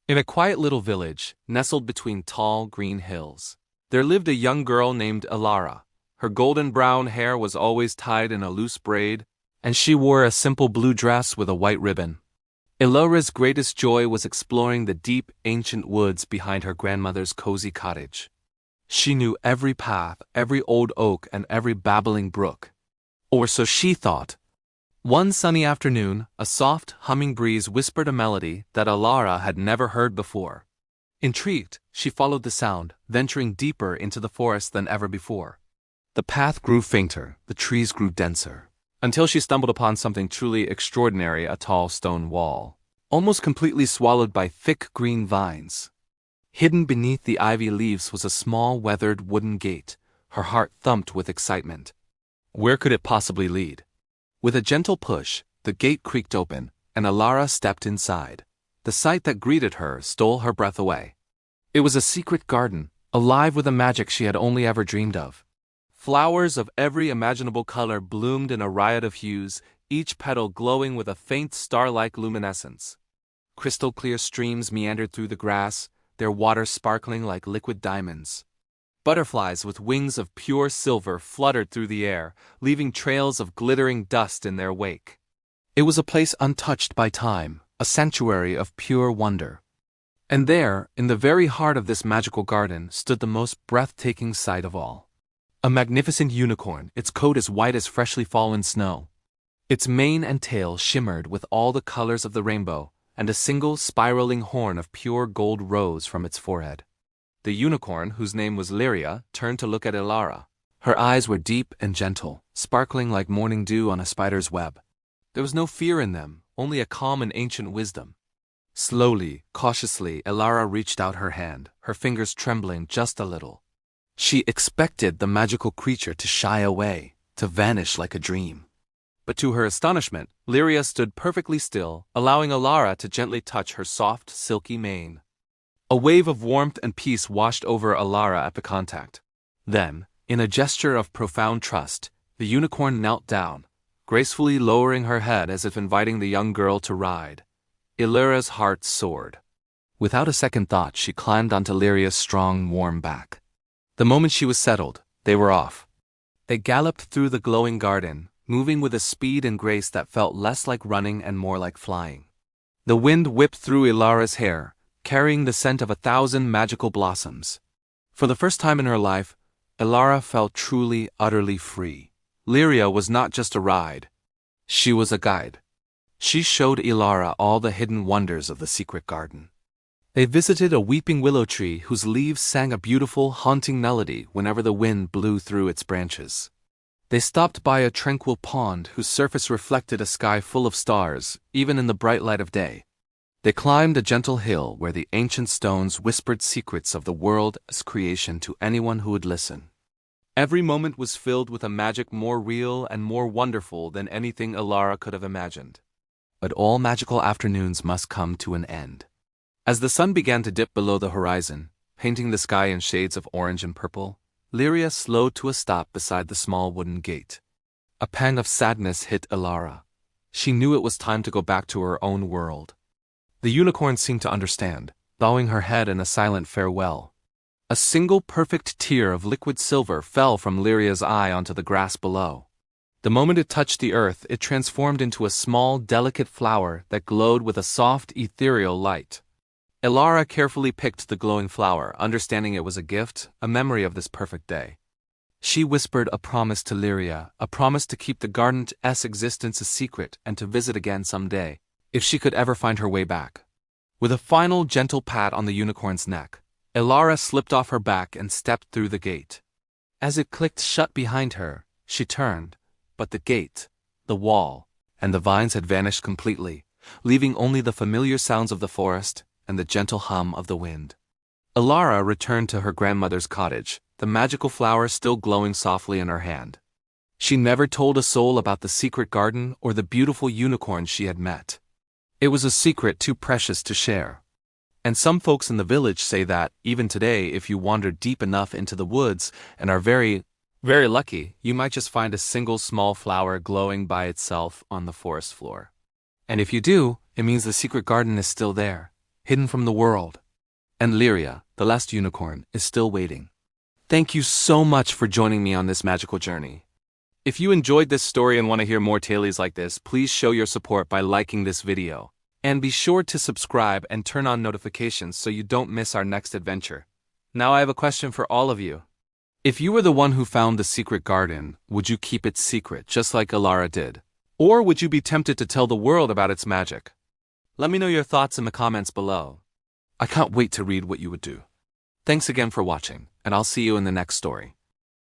In a quiet little village, nestled between tall, green hills, there lived a young girl named Elara. Her golden brown hair was always tied in a loose braid, and she wore a simple blue dress with a white ribbon. Elara's greatest joy was exploring the deep, ancient woods behind her grandmother's cozy cottage. She knew every path, every old oak, and every babbling brook. Or so she thought. One sunny afternoon, a soft, humming breeze whispered a melody that Elara had never heard before. Intrigued, she followed the sound, venturing deeper into the forest than ever before. The path grew fainter, the trees grew denser, until she stumbled upon something truly extraordinary, a tall stone wall, almost completely swallowed by thick green vines. Hidden beneath the ivy leaves was a small, weathered wooden gate. Her heart thumped with excitement. Where could it possibly lead? With a gentle push, the gate creaked open, and Elara stepped inside. The sight that greeted her stole her breath away. It was a secret garden, alive with a magic she had only ever dreamed of. Flowers of every imaginable color bloomed in a riot of hues, each petal glowing with a faint star-like luminescence. Crystal-clear streams meandered through the grass, their water sparkling like liquid diamonds. Butterflies with wings of pure silver fluttered through the air, leaving trails of glittering dust in their wake. It was a place untouched by time, a sanctuary of pure wonder. And there, in the very heart of this magical garden, stood the most breathtaking sight of all. A magnificent unicorn, its coat as white as freshly fallen snow. Its mane and tail shimmered with all the colors of the rainbow, and a single spiraling horn of pure gold rose from its forehead. The unicorn, whose name was Lyria, turned to look at Elara. Her eyes were deep and gentle, sparkling like morning dew on a spider's web. There was no fear in them, only a calm and ancient wisdom. Slowly, cautiously, Elara reached out her hand, her fingers trembling just a little. She expected the magical creature to shy away, to vanish like a dream. But to her astonishment, Lyria stood perfectly still, allowing Elara to gently touch her soft, silky mane. A wave of warmth and peace washed over Elara at the contact. Then, in a gesture of profound trust, the unicorn knelt down, gracefully lowering her head as if inviting the young girl to ride. Elara's heart soared. Without a second thought, she climbed onto Lyria's strong, warm back. The moment she was settled, they were off. They galloped through the glowing garden, moving with a speed and grace that felt less like running and more like flying. The wind whipped through Elara's hair, carrying the scent of 1,000 magical blossoms. For the first time in her life, Elara felt truly, utterly free. Lyria was not just a ride. She was a guide. She showed Elara all the hidden wonders of the secret garden. They visited a weeping willow tree whose leaves sang a beautiful, haunting melody whenever the wind blew through its branches. They stopped by a tranquil pond whose surface reflected a sky full of stars, even in the bright light of day. They climbed a gentle hill where the ancient stones whispered secrets of the world's creation to anyone who would listen. Every moment was filled with a magic more real and more wonderful than anything Elara could have imagined. But all magical afternoons must come to an end. As the sun began to dip below the horizon, painting the sky in shades of orange and purple, Lyria slowed to a stop beside the small wooden gate. A pang of sadness hit Elara. She knew it was time to go back to her own world. The unicorn seemed to understand, bowing her head in a silent farewell. A single perfect tear of liquid silver fell from Lyria's eye onto the grass below. The moment it touched the earth, it transformed into a small, delicate flower that glowed with a soft, ethereal light. Elara carefully picked the glowing flower, understanding it was a gift, a memory of this perfect day. She whispered a promise to Lyria, a promise to keep the garden's existence a secret and to visit again someday, if she could ever find her way back. With a final gentle pat on the unicorn's neck, Elara slipped off her back and stepped through the gate. As it clicked shut behind her, she turned, but the gate, the wall, and the vines had vanished completely, leaving only the familiar sounds of the forest and the gentle hum of the wind. Elara returned to her grandmother's cottage, the magical flower still glowing softly in her hand. She never told a soul about the secret garden or the beautiful unicorn she had met. It was a secret too precious to share. And some folks in the village say that, even today, if you wander deep enough into the woods and are very, very lucky, you might just find a single small flower glowing by itself on the forest floor. And if you do, it means the secret garden is still there, hidden from the world. And Lyria, the last unicorn, is still waiting. Thank you so much for joining me on this magical journey. If you enjoyed this story and want to hear more tales like this, please show your support by liking this video. And be sure to subscribe and turn on notifications so you don't miss our next adventure. Now I have a question for all of you. If you were the one who found the secret garden, would you keep it secret just like Alara did? Or would you be tempted to tell the world about its magic? Let me know your thoughts in the comments below. I can't wait to read what you would do. Thanks again for watching, and I'll see you in the next story.